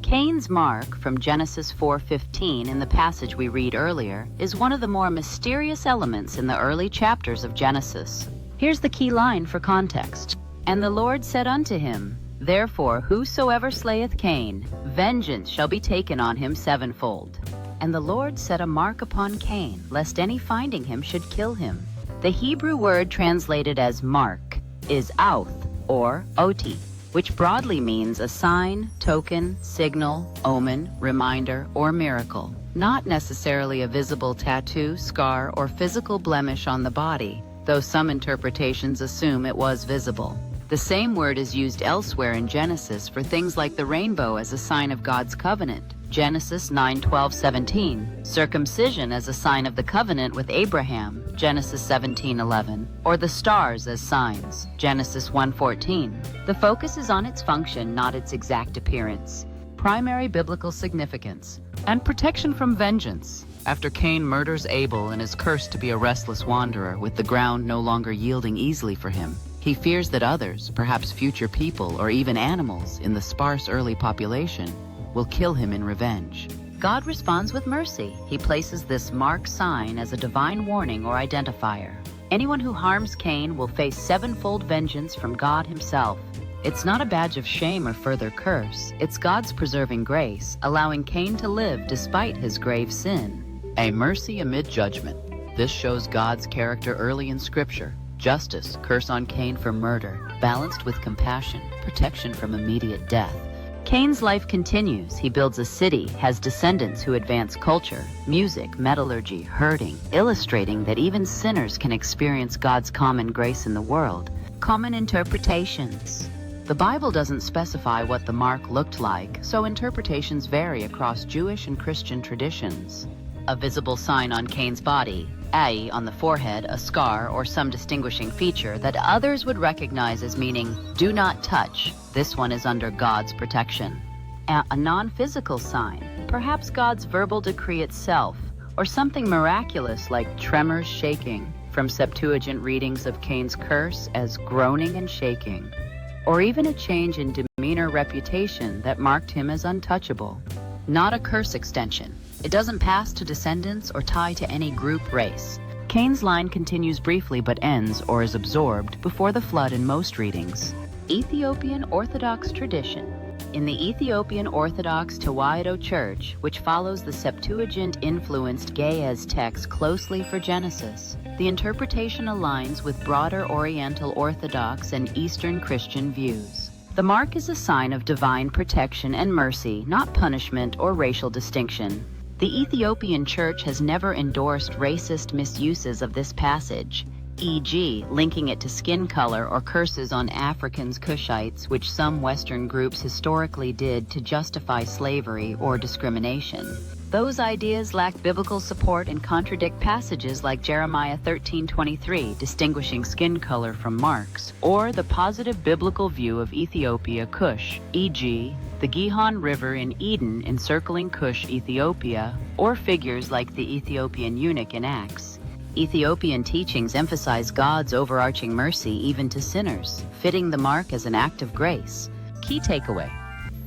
Cain's mark from Genesis 4:15 in the passage we read earlier is one of the more mysterious elements in the early chapters of Genesis. Here's the key line for context. "And the Lord said unto him, Therefore whosoever slayeth Cain, vengeance shall be taken on him sevenfold. And the Lord set a mark upon Cain, lest any finding him should kill him." The Hebrew word translated as mark is owth or oti, which broadly means a sign, token, signal, omen, reminder, or miracle, not necessarily a visible tattoo, scar, or physical blemish on the body, though some interpretations assume it was visible. The same word is used elsewhere in Genesis for things like the rainbow as a sign of God's covenant, Genesis 9:12-17, circumcision as a sign of the covenant with Abraham, Genesis 17:11, or the stars as signs, Genesis 1:14. The focus is on its function, not its exact appearance. Primary biblical significance and protection from vengeance. After Cain murders Abel and is cursed to be a restless wanderer, with the ground no longer yielding easily for him, he fears that others, perhaps future people or even animals in the sparse early population, will kill him in revenge. God responds with mercy. He places this mark sign as a divine warning or identifier. Anyone who harms Cain will face sevenfold vengeance from God himself. It's not a badge of shame or further curse. It's God's preserving grace, allowing Cain to live despite his grave sin. A mercy amid judgment. This shows God's character early in Scripture. Justice, curse on Cain for murder, balanced with compassion, protection from immediate death. Cain's life continues. He builds a city, has descendants who advance culture, music, metallurgy, herding, illustrating that even sinners can experience God's common grace in the world. Common interpretations. The Bible doesn't specify what the mark looked like, so interpretations vary across Jewish and Christian traditions. A visible sign on Cain's body, i.e. on the forehead, a scar, or some distinguishing feature that others would recognize as meaning, "do not touch." This one is under God's protection. A non-physical sign, perhaps God's verbal decree itself, or something miraculous like tremors shaking, from Septuagint readings of Cain's curse as groaning and shaking, or even a change in demeanor reputation that marked him as untouchable. Not a curse extension. It doesn't pass to descendants or tie to any group race. Cain's line continues briefly but ends or is absorbed before the flood in most readings. Ethiopian Orthodox tradition. In the Ethiopian Orthodox Tewahedo Church, which follows the Septuagint-influenced Ge'ez text closely for Genesis, the interpretation aligns with broader Oriental Orthodox and Eastern Christian views. The mark is a sign of divine protection and mercy, not punishment or racial distinction. The Ethiopian Church has never endorsed racist misuses of this passage, e.g., linking it to skin color or curses on Africans Cushites, which some Western groups historically did to justify slavery or discrimination. Those ideas lack biblical support and contradict passages like Jeremiah 13:23, distinguishing skin color from marks, or the positive biblical view of Ethiopia Cush, e.g., the Gihon River in Eden encircling Cush, Ethiopia, or figures like the Ethiopian eunuch in Acts. Ethiopian teachings emphasize God's overarching mercy even to sinners, fitting the mark as an act of grace. Key takeaway.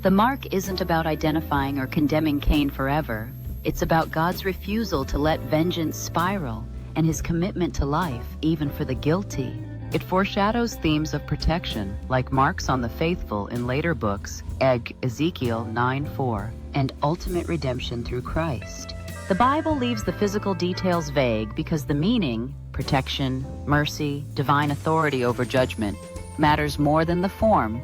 The mark isn't about identifying or condemning Cain forever. It's about God's refusal to let vengeance spiral and his commitment to life, even for the guilty. It foreshadows themes of protection, like marks on the faithful in later books, Ezekiel 9:4, and ultimate redemption through Christ. The Bible leaves the physical details vague because the meaning, protection, mercy, divine authority over judgment, matters more than the form.